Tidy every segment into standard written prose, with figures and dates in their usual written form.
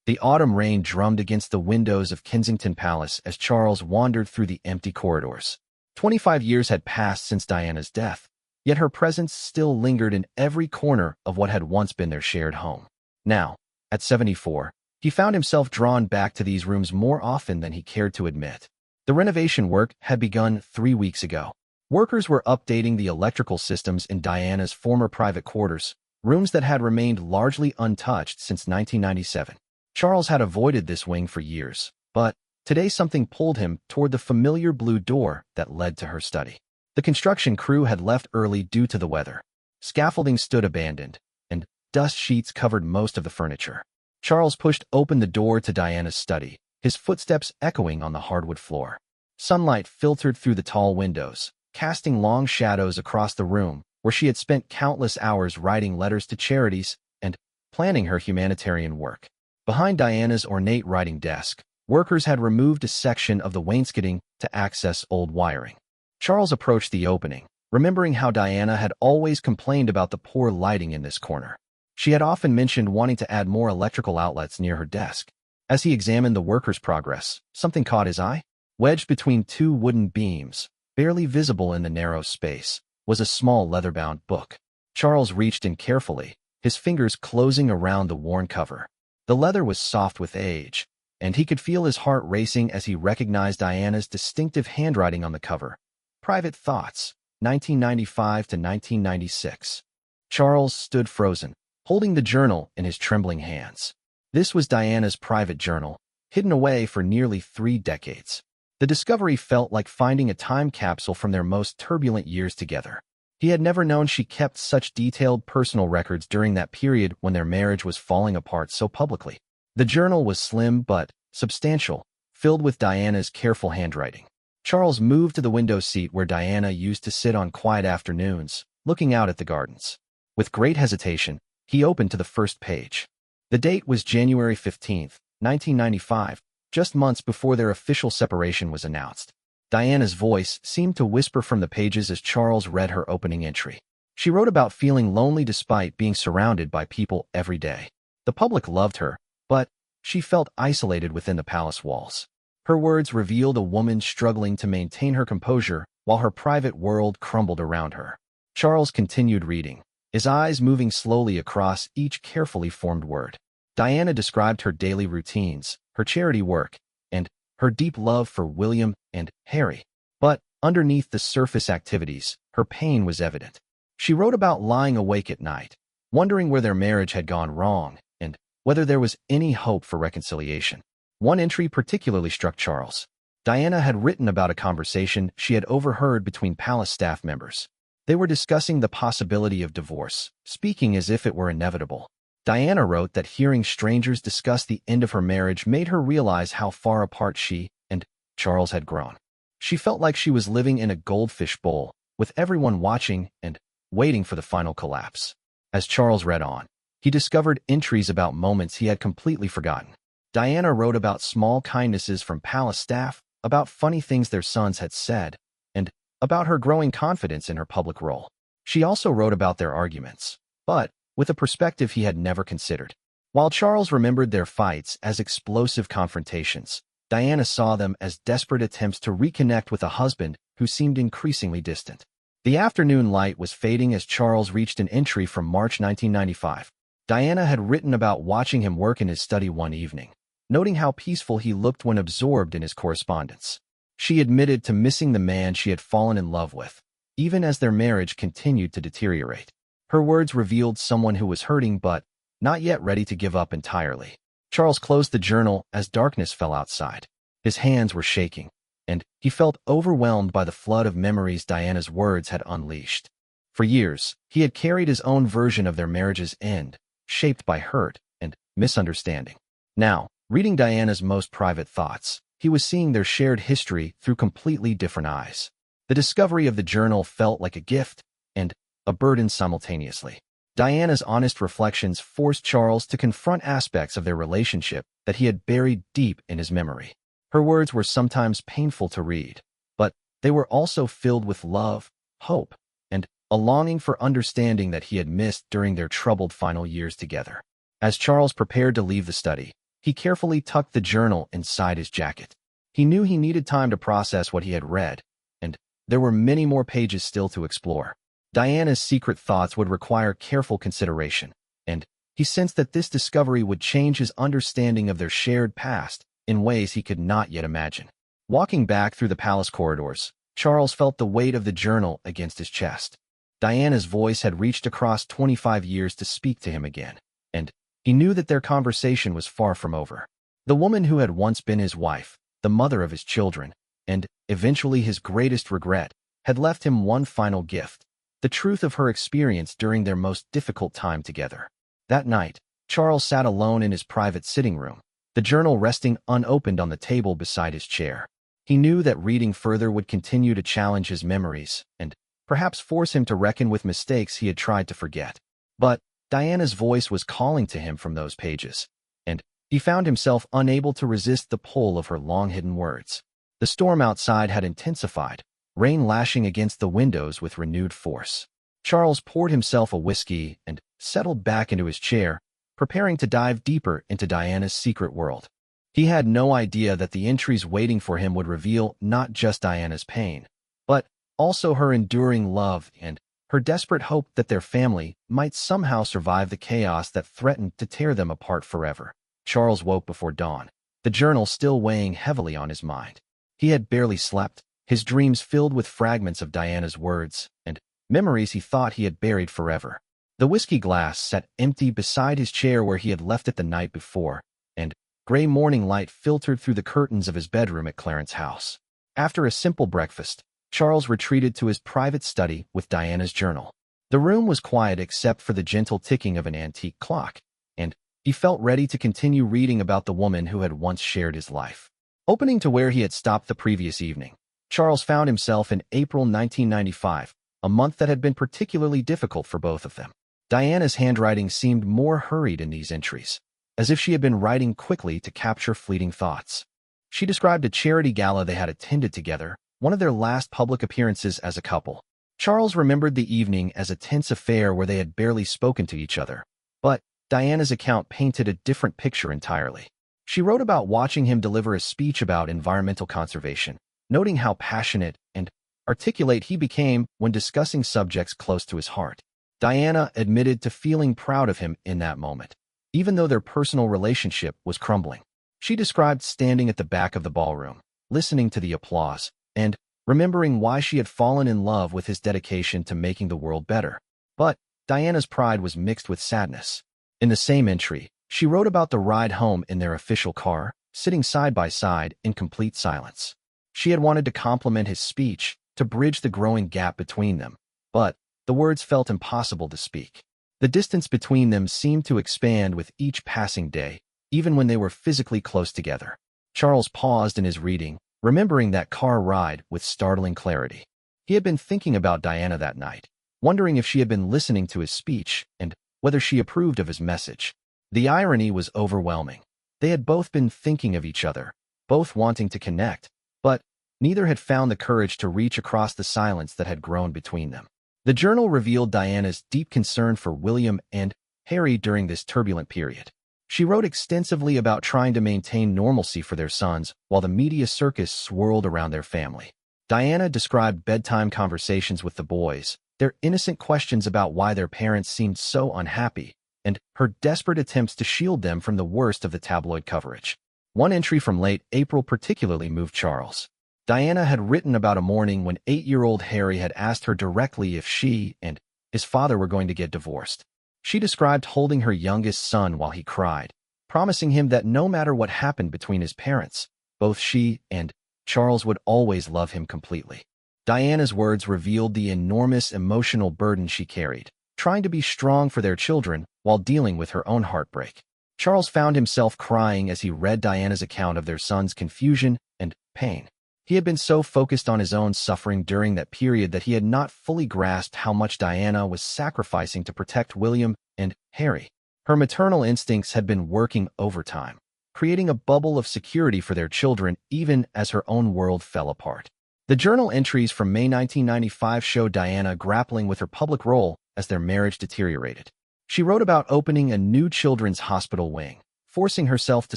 The autumn rain drummed against the windows of Kensington Palace as Charles wandered through the empty corridors. 25 years had passed since Diana's death, yet her presence still lingered in every corner of what had once been their shared home. Now, at 74, he found himself drawn back to these rooms more often than he cared to admit. The renovation work had begun 3 weeks ago. Workers were updating the electrical systems in Diana's former private quarters, rooms that had remained largely untouched since 1997. Charles had avoided this wing for years, but today something pulled him toward the familiar blue door that led to her study. The construction crew had left early due to the weather. Scaffolding stood abandoned, and dust sheets covered most of the furniture. Charles pushed open the door to Diana's study, his footsteps echoing on the hardwood floor. Sunlight filtered through the tall windows, casting long shadows across the room where she had spent countless hours writing letters to charities and planning her humanitarian work. Behind Diana's ornate writing desk, workers had removed a section of the wainscoting to access old wiring. Charles approached the opening, remembering how Diana had always complained about the poor lighting in this corner. She had often mentioned wanting to add more electrical outlets near her desk. As he examined the workers' progress, something caught his eye. Wedged between two wooden beams, barely visible in the narrow space, was a small leather-bound book. Charles reached in carefully, his fingers closing around the worn cover. The leather was soft with age, and he could feel his heart racing as he recognized Diana's distinctive handwriting on the cover. Private Thoughts, 1995 to 1996. Charles stood frozen, holding the journal in his trembling hands. This was Diana's private journal, hidden away for nearly 3 decades. The discovery felt like finding a time capsule from their most turbulent years together. He had never known she kept such detailed personal records during that period when their marriage was falling apart so publicly. The journal was slim but substantial, filled with Diana's careful handwriting. Charles moved to the window seat where Diana used to sit on quiet afternoons, looking out at the gardens. With great hesitation, he opened to the first page. The date was January 15, 1995, just months before their official separation was announced. Diana's voice seemed to whisper from the pages as Charles read her opening entry. She wrote about feeling lonely despite being surrounded by people every day. The public loved her, but she felt isolated within the palace walls. Her words revealed a woman struggling to maintain her composure while her private world crumbled around her. Charles continued reading, his eyes moving slowly across each carefully formed word. Diana described her daily routines, her charity work, and her deep love for William and Harry. But underneath the surface activities, her pain was evident. She wrote about lying awake at night, wondering where their marriage had gone wrong and whether there was any hope for reconciliation. One entry particularly struck Charles. Diana had written about a conversation she had overheard between palace staff members. They were discussing the possibility of divorce, speaking as if it were inevitable. Diana wrote that hearing strangers discuss the end of her marriage made her realize how far apart she and Charles had grown. She felt like she was living in a goldfish bowl, with everyone watching and waiting for the final collapse. As Charles read on, he discovered entries about moments he had completely forgotten. Diana wrote about small kindnesses from palace staff, about funny things their sons had said, and about her growing confidence in her public role. She also wrote about their arguments, but with a perspective he had never considered. While Charles remembered their fights as explosive confrontations, Diana saw them as desperate attempts to reconnect with a husband who seemed increasingly distant. The afternoon light was fading as Charles reached an entry from March 1995. Diana had written about watching him work in his study one evening, noting how peaceful he looked when absorbed in his correspondence. She admitted to missing the man she had fallen in love with, even as their marriage continued to deteriorate. Her words revealed someone who was hurting but not yet ready to give up entirely. Charles closed the journal as darkness fell outside. His hands were shaking, and he felt overwhelmed by the flood of memories Diana's words had unleashed. For years, he had carried his own version of their marriage's end, shaped by hurt and misunderstanding. Now, reading Diana's most private thoughts, he was seeing their shared history through completely different eyes. The discovery of the journal felt like a gift and a burden simultaneously. Diana's honest reflections forced Charles to confront aspects of their relationship that he had buried deep in his memory. Her words were sometimes painful to read, but they were also filled with love, hope, and a longing for understanding that he had missed during their troubled final years together. As Charles prepared to leave the study, He carefully tucked the journal inside his jacket. He knew he needed time to process what he had read, and there were many more pages still to explore. Diana's secret thoughts would require careful consideration, and he sensed that this discovery would change his understanding of their shared past in ways he could not yet imagine. Walking back through the palace corridors, Charles felt the weight of the journal against his chest. Diana's voice had reached across 25 years to speak to him again, and he knew that their conversation was far from over. The woman who had once been his wife, the mother of his children, and eventually his greatest regret, had left him one final gift: the truth of her experience during their most difficult time together. That night, Charles sat alone in his private sitting room, the journal resting unopened on the table beside his chair. He knew that reading further would continue to challenge his memories and perhaps force him to reckon with mistakes he had tried to forget. But Diana's voice was calling to him from those pages, and he found himself unable to resist the pull of her long-hidden words. The storm outside had intensified, rain lashing against the windows with renewed force. Charles poured himself a whiskey and settled back into his chair, preparing to dive deeper into Diana's secret world. He had no idea that the entries waiting for him would reveal not just Diana's pain, but also her enduring love and her desperate hope that their family might somehow survive the chaos that threatened to tear them apart forever. Charles woke before dawn, the journal still weighing heavily on his mind. He had barely slept, his dreams filled with fragments of Diana's words and memories he thought he had buried forever. The whiskey glass sat empty beside his chair where he had left it the night before, and gray morning light filtered through the curtains of his bedroom at Clarence House. After a simple breakfast, Charles retreated to his private study with Diana's journal. The room was quiet except for the gentle ticking of an antique clock, and he felt ready to continue reading about the woman who had once shared his life. Opening to where he had stopped the previous evening, Charles found himself in April 1995, a month that had been particularly difficult for both of them. Diana's handwriting seemed more hurried in these entries, as if she had been writing quickly to capture fleeting thoughts. She described a charity gala they had attended together, one of their last public appearances as a couple. Charles remembered the evening as a tense affair where they had barely spoken to each other, but Diana's account painted a different picture entirely. She wrote about watching him deliver a speech about environmental conservation, noting how passionate and articulate he became when discussing subjects close to his heart. Diana admitted to feeling proud of him in that moment, even though their personal relationship was crumbling. She described standing at the back of the ballroom, listening to the applause, and remembering why she had fallen in love with his dedication to making the world better. But Diana's pride was mixed with sadness. In the same entry, she wrote about the ride home in their official car, sitting side by side in complete silence. She had wanted to compliment his speech, to bridge the growing gap between them, but the words felt impossible to speak. The distance between them seemed to expand with each passing day, even when they were physically close together. Charles paused in his reading, remembering that car ride with startling clarity. He had been thinking about Diana that night, wondering if she had been listening to his speech and whether she approved of his message. The irony was overwhelming. They had both been thinking of each other, both wanting to connect, but neither had found the courage to reach across the silence that had grown between them. The journal revealed Diana's deep concern for William and Harry during this turbulent period. She wrote extensively about trying to maintain normalcy for their sons while the media circus swirled around their family. Diana described bedtime conversations with the boys, their innocent questions about why their parents seemed so unhappy, and her desperate attempts to shield them from the worst of the tabloid coverage. One entry from late April particularly moved Charles. Diana had written about a morning when 8-year-old Harry had asked her directly if she and his father were going to get divorced. She described holding her youngest son while he cried, promising him that no matter what happened between his parents, both she and Charles would always love him completely. Diana's words revealed the enormous emotional burden she carried, trying to be strong for their children while dealing with her own heartbreak. Charles found himself crying as he read Diana's account of their son's confusion and pain. He had been so focused on his own suffering during that period that he had not fully grasped how much Diana was sacrificing to protect William and Harry. Her maternal instincts had been working overtime, creating a bubble of security for their children even as her own world fell apart. The journal entries from May 1995 showed Diana grappling with her public role as their marriage deteriorated. She wrote about opening a new children's hospital wing, forcing herself to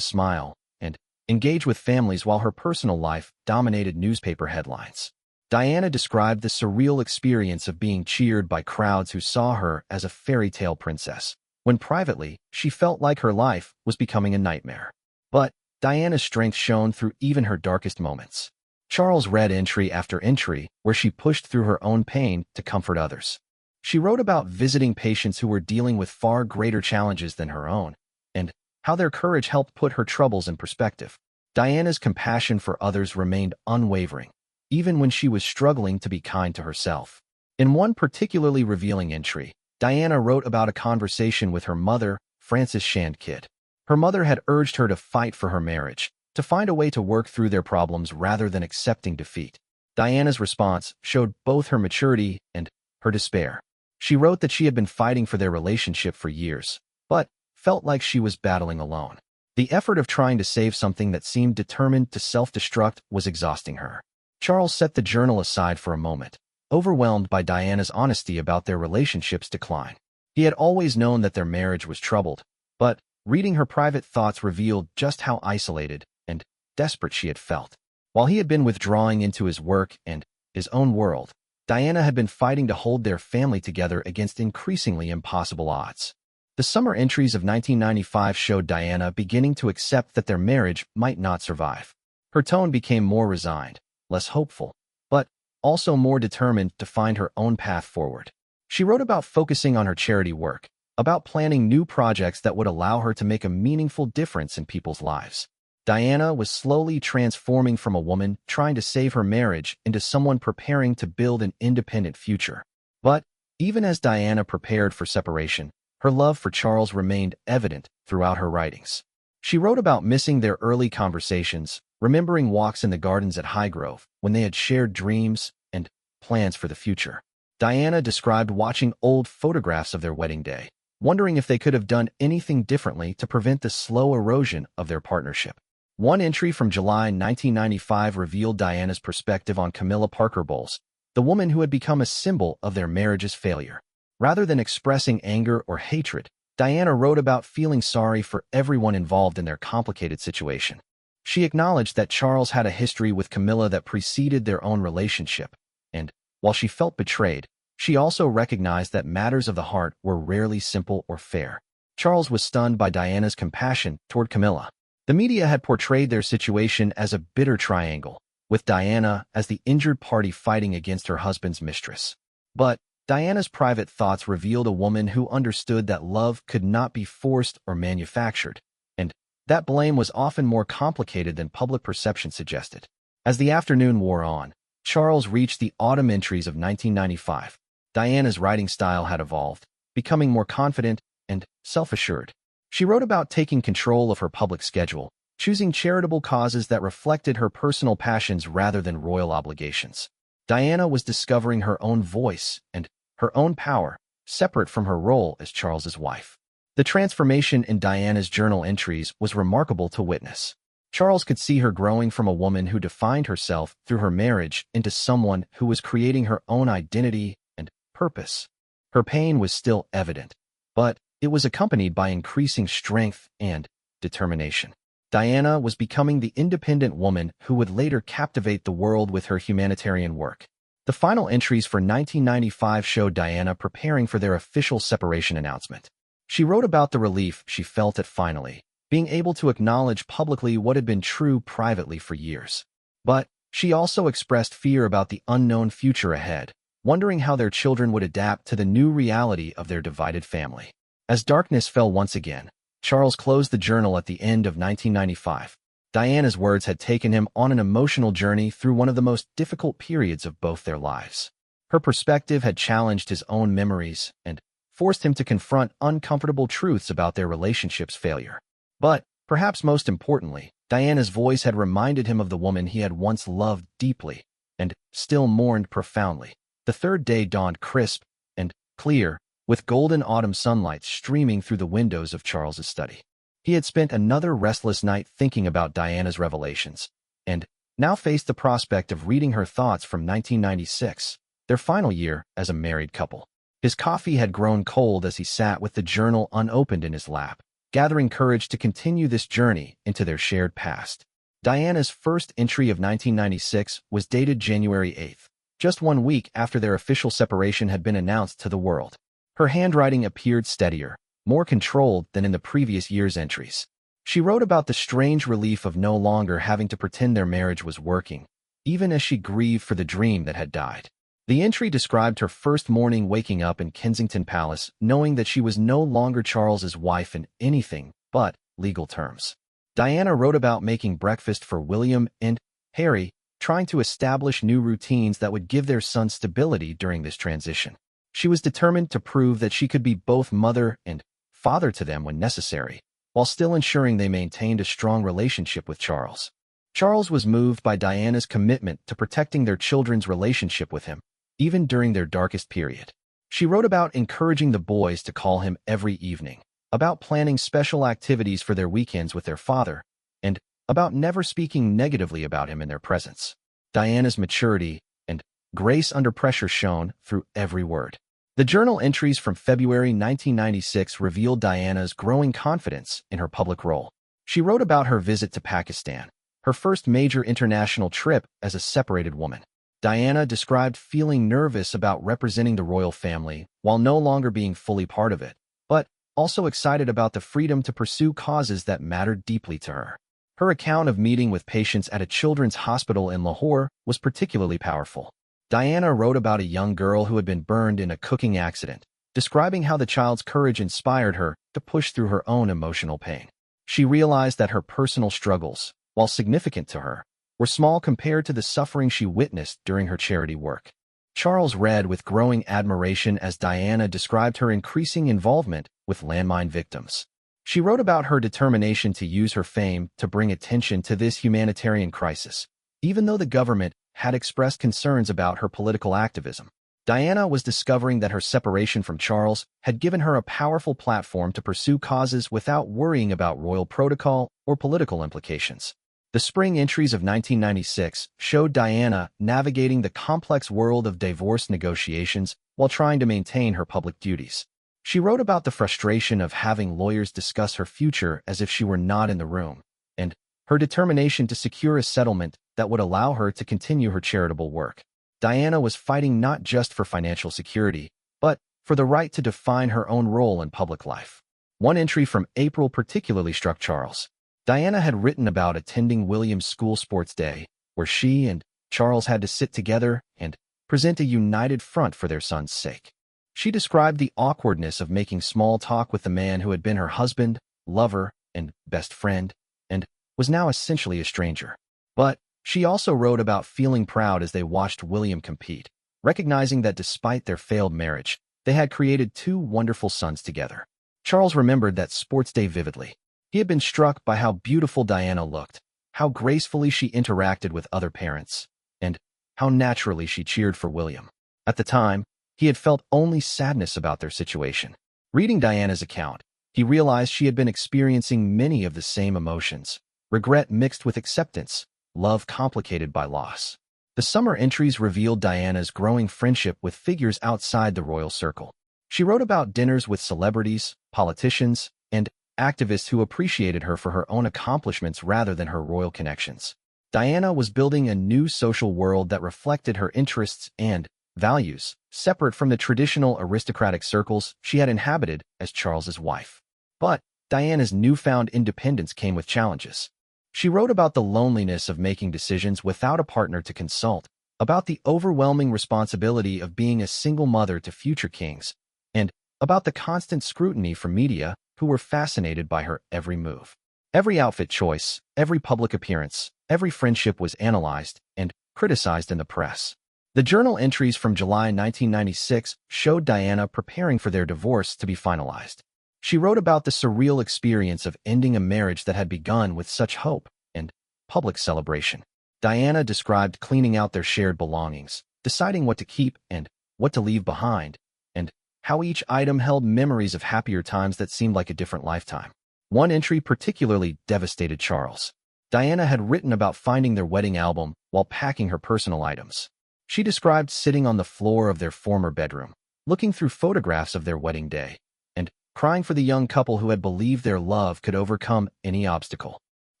smile and engage with families while her personal life dominated newspaper headlines. Diana described the surreal experience of being cheered by crowds who saw her as a fairy tale princess, when privately, she felt like her life was becoming a nightmare. But Diana's strength shone through even her darkest moments. Charles read entry after entry where she pushed through her own pain to comfort others. She wrote about visiting patients who were dealing with far greater challenges than her own, and how their courage helped put her troubles in perspective. Diana's compassion for others remained unwavering, even when she was struggling to be kind to herself. In one particularly revealing entry, Diana wrote about a conversation with her mother, Frances Shand Kidd. Her mother had urged her to fight for her marriage, to find a way to work through their problems rather than accepting defeat. Diana's response showed both her maturity and her despair. She wrote that she had been fighting for their relationship for years, but felt like she was battling alone. The effort of trying to save something that seemed determined to self-destruct was exhausting her. Charles set the journal aside for a moment, overwhelmed by Diana's honesty about their relationship's decline. He had always known that their marriage was troubled, but reading her private thoughts revealed just how isolated and desperate she had felt. While he had been withdrawing into his work and his own world, Diana had been fighting to hold their family together against increasingly impossible odds. The summer entries of 1995 showed Diana beginning to accept that their marriage might not survive. Her tone became more resigned, less hopeful, but also more determined to find her own path forward. She wrote about focusing on her charity work, about planning new projects that would allow her to make a meaningful difference in people's lives. Diana was slowly transforming from a woman trying to save her marriage into someone preparing to build an independent future. But even as Diana prepared for separation, her love for Charles remained evident throughout her writings. She wrote about missing their early conversations, remembering walks in the gardens at Highgrove when they had shared dreams and plans for the future. Diana described watching old photographs of their wedding day, wondering if they could have done anything differently to prevent the slow erosion of their partnership. One entry from July 1995 revealed Diana's perspective on Camilla Parker Bowles, the woman who had become a symbol of their marriage's failure. Rather than expressing anger or hatred, Diana wrote about feeling sorry for everyone involved in their complicated situation. She acknowledged that Charles had a history with Camilla that preceded their own relationship, and, while she felt betrayed, she also recognized that matters of the heart were rarely simple or fair. Charles was stunned by Diana's compassion toward Camilla. The media had portrayed their situation as a bitter triangle, with Diana as the injured party fighting against her husband's mistress. But Diana's private thoughts revealed a woman who understood that love could not be forced or manufactured, and that blame was often more complicated than public perception suggested. As the afternoon wore on, Charles reached the autumn entries of 1995. Diana's writing style had evolved, becoming more confident and self-assured. She wrote about taking control of her public schedule, choosing charitable causes that reflected her personal passions rather than royal obligations. Diana was discovering her own voice and her own power, separate from her role as Charles's wife. The transformation in Diana's journal entries was remarkable to witness. Charles could see her growing from a woman who defined herself through her marriage into someone who was creating her own identity and purpose. Her pain was still evident, but it was accompanied by increasing strength and determination. Diana was becoming the independent woman who would later captivate the world with her humanitarian work. The final entries for 1995 showed Diana preparing for their official separation announcement. She wrote about the relief she felt at finally being able to acknowledge publicly what had been true privately for years. But she also expressed fear about the unknown future ahead, wondering how their children would adapt to the new reality of their divided family. As darkness fell once again, Charles closed the journal at the end of 1995. Diana's words had taken him on an emotional journey through one of the most difficult periods of both their lives. Her perspective had challenged his own memories and forced him to confront uncomfortable truths about their relationship's failure. But, perhaps most importantly, Diana's voice had reminded him of the woman he had once loved deeply and still mourned profoundly. The third day dawned crisp and clear, with golden autumn sunlight streaming through the windows of Charles's study. He had spent another restless night thinking about Diana's revelations, and now faced the prospect of reading her thoughts from 1996, their final year as a married couple. His coffee had grown cold as he sat with the journal unopened in his lap, gathering courage to continue this journey into their shared past. Diana's first entry of 1996 was dated January 8th, just 1 week after their official separation had been announced to the world. Her handwriting appeared steadier, more controlled than in the previous year's entries. She wrote about the strange relief of no longer having to pretend their marriage was working, even as she grieved for the dream that had died. The entry described her first morning waking up in Kensington Palace, knowing that she was no longer Charles's wife in anything but legal terms. Diana wrote about making breakfast for William and Harry, trying to establish new routines that would give their son stability during this transition. She was determined to prove that she could be both mother and father to them when necessary, while still ensuring they maintained a strong relationship with Charles. Charles was moved by Diana's commitment to protecting their children's relationship with him, even during their darkest period. She wrote about encouraging the boys to call him every evening, about planning special activities for their weekends with their father, and about never speaking negatively about him in their presence. Diana's maturity and grace under pressure shone through every word. The journal entries from February 1996 revealed Diana's growing confidence in her public role. She wrote about her visit to Pakistan, her first major international trip as a separated woman. Diana described feeling nervous about representing the royal family while no longer being fully part of it, but also excited about the freedom to pursue causes that mattered deeply to her. Her account of meeting with patients at a children's hospital in Lahore was particularly powerful. Diana wrote about a young girl who had been burned in a cooking accident, describing how the child's courage inspired her to push through her own emotional pain. She realized that her personal struggles, while significant to her, were small compared to the suffering she witnessed during her charity work. Charles read with growing admiration as Diana described her increasing involvement with landmine victims. She wrote about her determination to use her fame to bring attention to this humanitarian crisis, even though the government had expressed concerns about her political activism. Diana was discovering that her separation from Charles had given her a powerful platform to pursue causes without worrying about royal protocol or political implications. The spring entries of 1996 showed Diana navigating the complex world of divorce negotiations while trying to maintain her public duties. She wrote about the frustration of having lawyers discuss her future as if she were not in the room, and her determination to secure a settlement that would allow her to continue her charitable work. Diana was fighting not just for financial security, but for the right to define her own role in public life. One entry from April particularly struck Charles. Diana had written about attending William's school sports day, where she and Charles had to sit together and present a united front for their son's sake. She described the awkwardness of making small talk with the man who had been her husband, lover, and best friend, and was now essentially a stranger. But she also wrote about feeling proud as they watched William compete, recognizing that despite their failed marriage, they had created 2 wonderful sons together. Charles remembered that sports day vividly. He had been struck by how beautiful Diana looked, how gracefully she interacted with other parents, and how naturally she cheered for William. At the time, he had felt only sadness about their situation. Reading Diana's account, he realized she had been experiencing many of the same emotions, regret mixed with acceptance, love complicated by loss. The summer entries revealed Diana's growing friendship with figures outside the royal circle. She wrote about dinners with celebrities, politicians, and activists who appreciated her for her own accomplishments rather than her royal connections. Diana was building a new social world that reflected her interests and values, separate from the traditional aristocratic circles she had inhabited as Charles's wife. But Diana's newfound independence came with challenges. She wrote about the loneliness of making decisions without a partner to consult, about the overwhelming responsibility of being a single mother to future kings, and about the constant scrutiny from media who were fascinated by her every move. Every outfit choice, every public appearance, every friendship was analyzed and criticized in the press. The journal entries from July 1996 showed Diana preparing for their divorce to be finalized. She wrote about the surreal experience of ending a marriage that had begun with such hope and public celebration. Diana described cleaning out their shared belongings, deciding what to keep and what to leave behind, and how each item held memories of happier times that seemed like a different lifetime. One entry particularly devastated Charles. Diana had written about finding their wedding album while packing her personal items. She described sitting on the floor of their former bedroom, looking through photographs of their wedding day, and crying for the young couple who had believed their love could overcome any obstacle.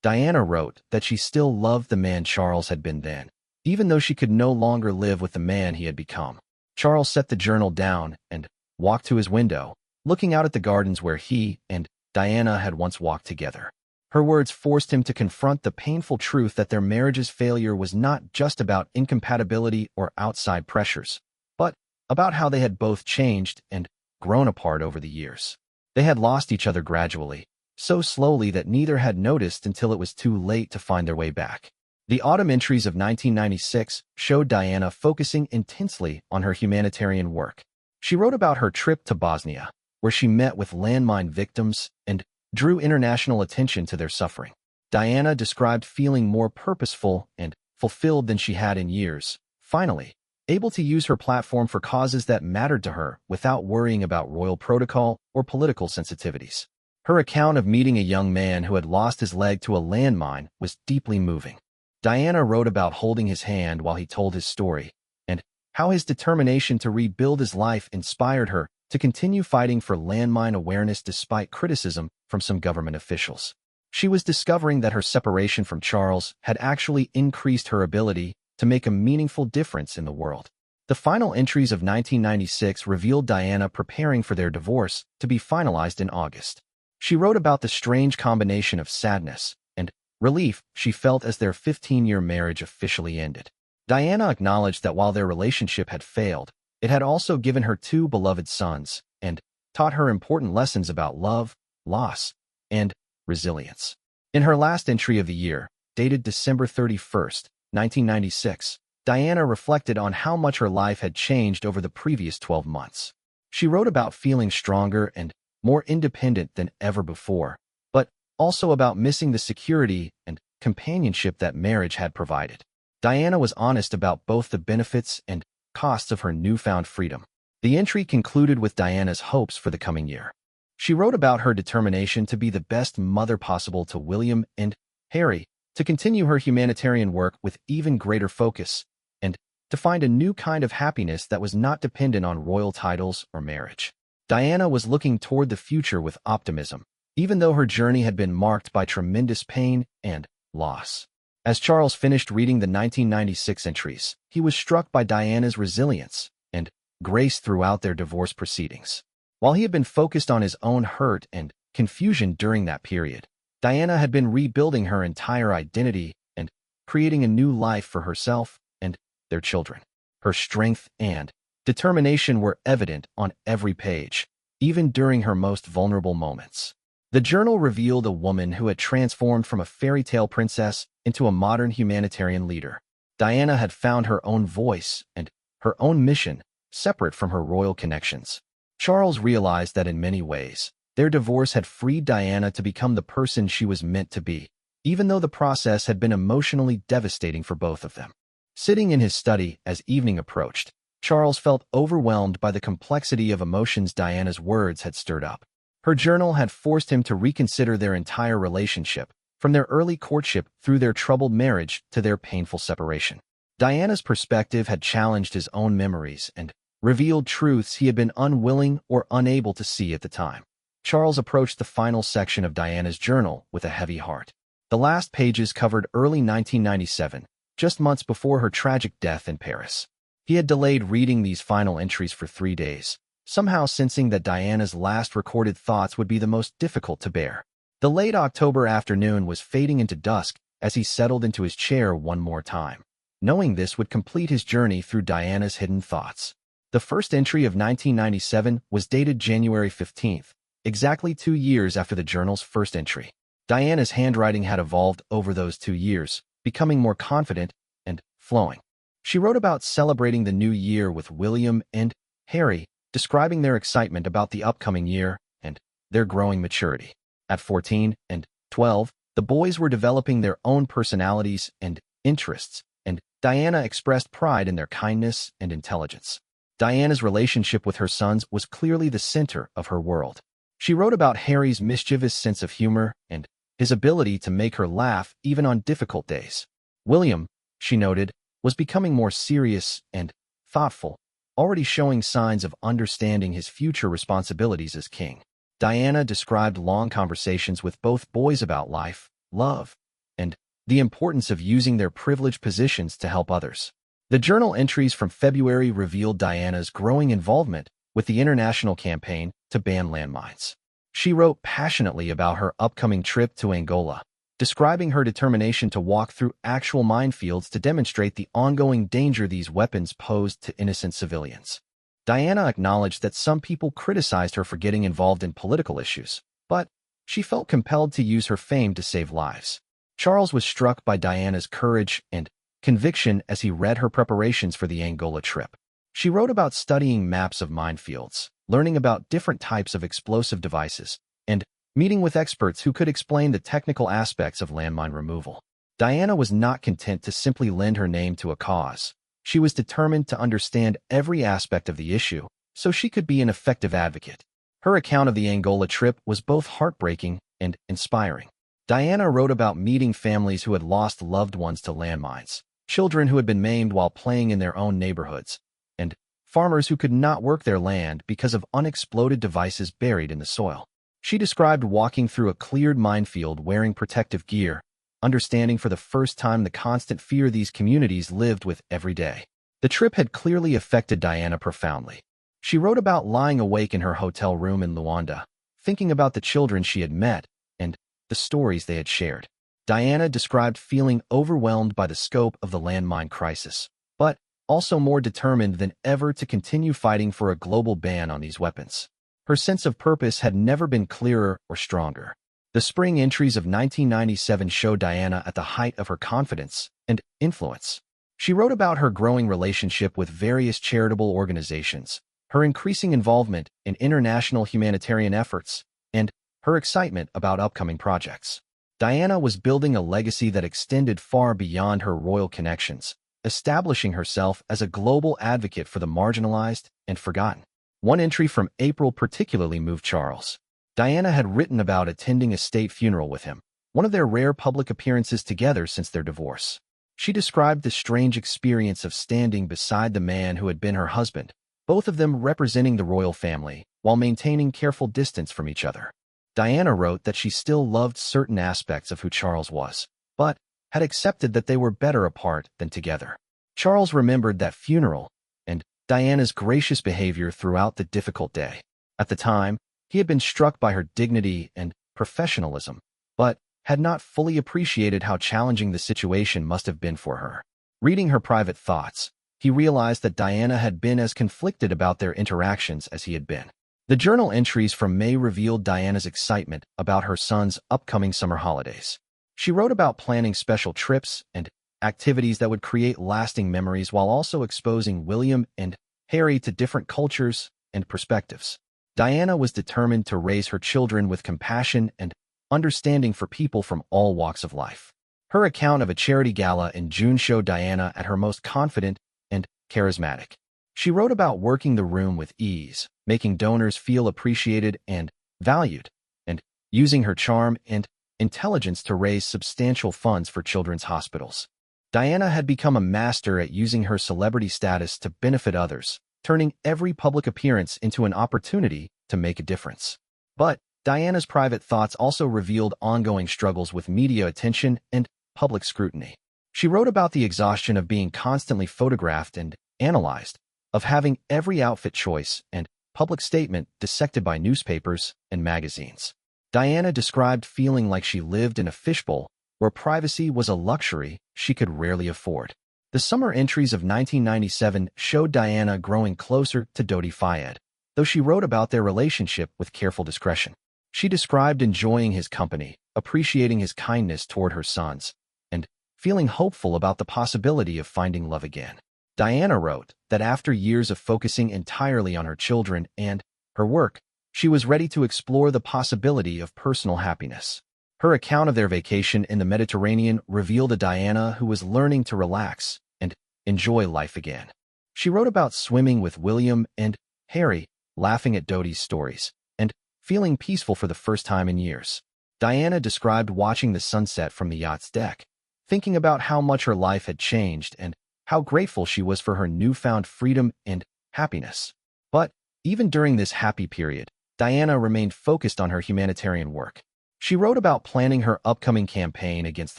Diana wrote that she still loved the man Charles had been then, even though she could no longer live with the man he had become. Charles set the journal down and walked to his window, looking out at the gardens where he and Diana had once walked together. Her words forced him to confront the painful truth that their marriage's failure was not just about incompatibility or outside pressures, but about how they had both changed and grown apart over the years. They had lost each other gradually, so slowly that neither had noticed until it was too late to find their way back. The autumn entries of 1996 showed Diana focusing intensely on her humanitarian work. She wrote about her trip to Bosnia, where she met with landmine victims and drew international attention to their suffering. Diana described feeling more purposeful and fulfilled than she had in years, finally, able to use her platform for causes that mattered to her without worrying about royal protocol or political sensitivities. Her account of meeting a young man who had lost his leg to a landmine was deeply moving. Diana wrote about holding his hand while he told his story, and how his determination to rebuild his life inspired her to continue fighting for landmine awareness despite criticism from some government officials. She was discovering that her separation from Charles had actually increased her ability to make a meaningful difference in the world. The final entries of 1996 revealed Diana preparing for their divorce to be finalized in August. She wrote about the strange combination of sadness and relief she felt as their 15-year marriage officially ended. Diana acknowledged that while their relationship had failed, it had also given her 2 beloved sons and taught her important lessons about love, loss, and resilience. In her last entry of the year, dated December 31st, 1996, Diana reflected on how much her life had changed over the previous 12 months. She wrote about feeling stronger and more independent than ever before, but also about missing the security and companionship that marriage had provided. Diana was honest about both the benefits and costs of her newfound freedom. The entry concluded with Diana's hopes for the coming year. She wrote about her determination to be the best mother possible to William and Harry, to continue her humanitarian work with even greater focus, and to find a new kind of happiness that was not dependent on royal titles or marriage. Diana was looking toward the future with optimism, even though her journey had been marked by tremendous pain and loss. As Charles finished reading the 1996 entries, he was struck by Diana's resilience and grace throughout their divorce proceedings. While he had been focused on his own hurt and confusion during that period, Diana had been rebuilding her entire identity and creating a new life for herself and their children. Her strength and determination were evident on every page, even during her most vulnerable moments. The journal revealed a woman who had transformed from a fairy tale princess into a modern humanitarian leader. Diana had found her own voice and her own mission, separate from her royal connections. Charles realized that in many ways, their divorce had freed Diana to become the person she was meant to be, even though the process had been emotionally devastating for both of them. Sitting in his study as evening approached, Charles felt overwhelmed by the complexity of emotions Diana's words had stirred up. Her journal had forced him to reconsider their entire relationship, from their early courtship through their troubled marriage to their painful separation. Diana's perspective had challenged his own memories and revealed truths he had been unwilling or unable to see at the time. Charles approached the final section of Diana's journal with a heavy heart. The last pages covered early 1997, just months before her tragic death in Paris. He had delayed reading these final entries for 3 days, somehow sensing that Diana's last recorded thoughts would be the most difficult to bear. The late October afternoon was fading into dusk as he settled into his chair one more time, knowing this would complete his journey through Diana's hidden thoughts. The first entry of 1997 was dated January 15th, exactly 2 years after the journal's first entry. Diana's handwriting had evolved over those 2 years, becoming more confident and flowing. She wrote about celebrating the new year with William and Harry, describing their excitement about the upcoming year and their growing maturity. At 14 and 12, the boys were developing their own personalities and interests, and Diana expressed pride in their kindness and intelligence. Diana's relationship with her sons was clearly the center of her world. She wrote about Harry's mischievous sense of humor and his ability to make her laugh even on difficult days. William, she noted, was becoming more serious and thoughtful, already showing signs of understanding his future responsibilities as king. Diana described long conversations with both boys about life, love, and the importance of using their privileged positions to help others. The journal entries from February revealed Diana's growing involvement with the international campaign to ban landmines. She wrote passionately about her upcoming trip to Angola, describing her determination to walk through actual minefields to demonstrate the ongoing danger these weapons posed to innocent civilians. Diana acknowledged that some people criticized her for getting involved in political issues, but she felt compelled to use her fame to save lives. Charles was struck by Diana's courage and conviction as he read her preparations for the Angola trip. She wrote about studying maps of minefields, learning about different types of explosive devices, and meeting with experts who could explain the technical aspects of landmine removal. Diana was not content to simply lend her name to a cause. She was determined to understand every aspect of the issue so she could be an effective advocate. Her account of the Angola trip was both heartbreaking and inspiring. Diana wrote about meeting families who had lost loved ones to landmines, children who had been maimed while playing in their own neighborhoods, and farmers who could not work their land because of unexploded devices buried in the soil. She described walking through a cleared minefield wearing protective gear, understanding for the first time the constant fear these communities lived with every day. The trip had clearly affected Diana profoundly. She wrote about lying awake in her hotel room in Luanda, thinking about the children she had met and the stories they had shared. Diana described feeling overwhelmed by the scope of the landmine crisis, but also more determined than ever to continue fighting for a global ban on these weapons. Her sense of purpose had never been clearer or stronger. The spring entries of 1997 show Diana at the height of her confidence and influence. She wrote about her growing relationship with various charitable organizations, her increasing involvement in international humanitarian efforts, and her excitement about upcoming projects. Diana was building a legacy that extended far beyond her royal connections, establishing herself as a global advocate for the marginalized and forgotten. One entry from April particularly moved Charles. Diana had written about attending a state funeral with him, one of their rare public appearances together since their divorce. She described the strange experience of standing beside the man who had been her husband, both of them representing the royal family, while maintaining careful distance from each other. Diana wrote that she still loved certain aspects of who Charles was, but had accepted that they were better apart than together. Charles remembered that funeral and Diana's gracious behavior throughout the difficult day. At the time, he had been struck by her dignity and professionalism, but had not fully appreciated how challenging the situation must have been for her. Reading her private thoughts, he realized that Diana had been as conflicted about their interactions as he had been. The journal entries from May revealed Diana's excitement about her son's upcoming summer holidays. She wrote about planning special trips and activities that would create lasting memories while also exposing William and Harry to different cultures and perspectives. Diana was determined to raise her children with compassion and understanding for people from all walks of life. Her account of a charity gala in June showed Diana at her most confident and charismatic. She wrote about working the room with ease, making donors feel appreciated and valued, and using her charm and intelligence to raise substantial funds for children's hospitals. Diana had become a master at using her celebrity status to benefit others, turning every public appearance into an opportunity to make a difference. But Diana's private thoughts also revealed ongoing struggles with media attention and public scrutiny. She wrote about the exhaustion of being constantly photographed and analyzed, of having every outfit choice and public statement dissected by newspapers and magazines. Diana described feeling like she lived in a fishbowl where privacy was a luxury she could rarely afford. The summer entries of 1997 showed Diana growing closer to Dodi Fayed, though she wrote about their relationship with careful discretion. She described enjoying his company, appreciating his kindness toward her sons, and feeling hopeful about the possibility of finding love again. Diana wrote that after years of focusing entirely on her children and her work, she was ready to explore the possibility of personal happiness. Her account of their vacation in the Mediterranean revealed a Diana who was learning to relax and enjoy life again. She wrote about swimming with William and Harry, laughing at Dodi's stories, and feeling peaceful for the first time in years. Diana described watching the sunset from the yacht's deck, thinking about how much her life had changed and how grateful she was for her newfound freedom and happiness. But even during this happy period, Diana remained focused on her humanitarian work. She wrote about planning her upcoming campaign against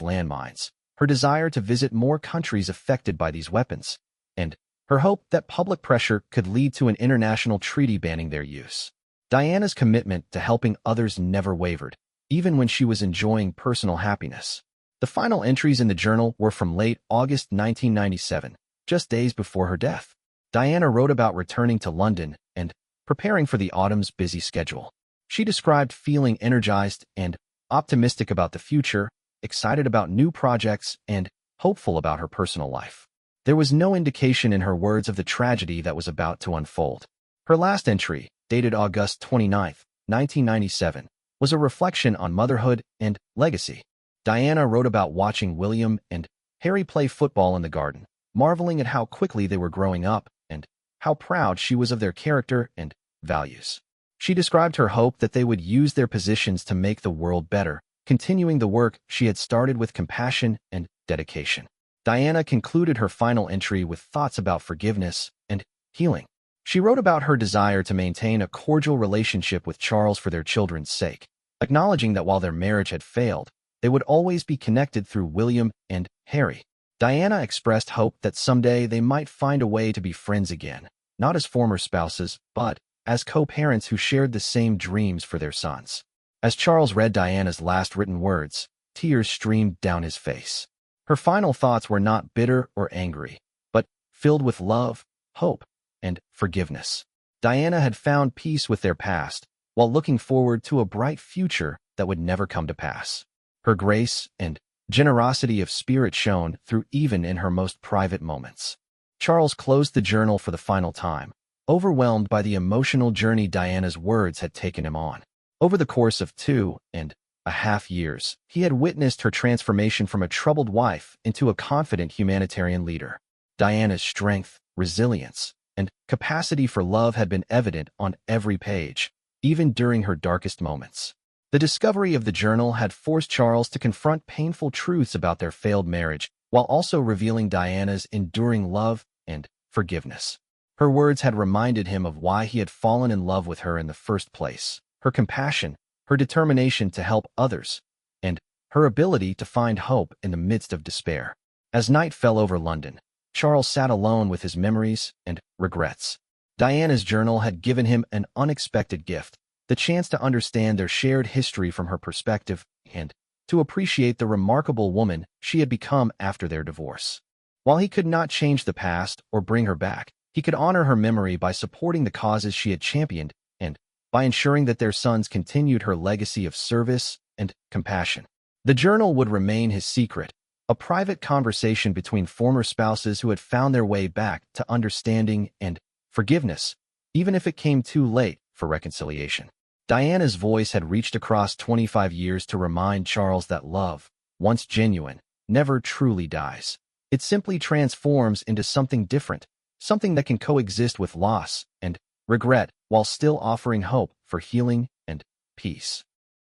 landmines, her desire to visit more countries affected by these weapons, and her hope that public pressure could lead to an international treaty banning their use. Diana's commitment to helping others never wavered, even when she was enjoying personal happiness. The final entries in the journal were from late August 1997, just days before her death. Diana wrote about returning to London and preparing for the autumn's busy schedule. She described feeling energized and optimistic about the future, excited about new projects, and hopeful about her personal life. There was no indication in her words of the tragedy that was about to unfold. Her last entry, dated August 29, 1997, was a reflection on motherhood and legacy. Diana wrote about watching William and Harry play football in the garden, marveling at how quickly they were growing up and how proud she was of their character and values. She described her hope that they would use their positions to make the world better, continuing the work she had started with compassion and dedication. Diana concluded her final entry with thoughts about forgiveness and healing. She wrote about her desire to maintain a cordial relationship with Charles for their children's sake, acknowledging that while their marriage had failed, they would always be connected through William and Harry. Diana expressed hope that someday they might find a way to be friends again, not as former spouses, but as co-parents who shared the same dreams for their sons. As Charles read Diana's last written words, tears streamed down his face. Her final thoughts were not bitter or angry, but filled with love, hope, and forgiveness. Diana had found peace with their past, while looking forward to a bright future that would never come to pass. Her grace and generosity of spirit shone through even in her most private moments. Charles closed the journal for the final time, overwhelmed by the emotional journey Diana's words had taken him on. Over the course of 2.5 years, he had witnessed her transformation from a troubled wife into a confident humanitarian leader. Diana's strength, resilience, and capacity for love had been evident on every page, even during her darkest moments. The discovery of the journal had forced Charles to confront painful truths about their failed marriage, while also revealing Diana's enduring love and forgiveness. Her words had reminded him of why he had fallen in love with her in the first place: her compassion, her determination to help others, and her ability to find hope in the midst of despair. As night fell over London, Charles sat alone with his memories and regrets. Diana's journal had given him an unexpected gift: the chance to understand their shared history from her perspective and to appreciate the remarkable woman she had become after their divorce. While he could not change the past or bring her back, he could honor her memory by supporting the causes she had championed and by ensuring that their sons continued her legacy of service and compassion. The journal would remain his secret, a private conversation between former spouses who had found their way back to understanding and forgiveness, even if it came too late for reconciliation. Diana's voice had reached across 25 years to remind Charles that love, once genuine, never truly dies. It simply transforms into something different, something that can coexist with loss and regret while still offering hope for healing and peace.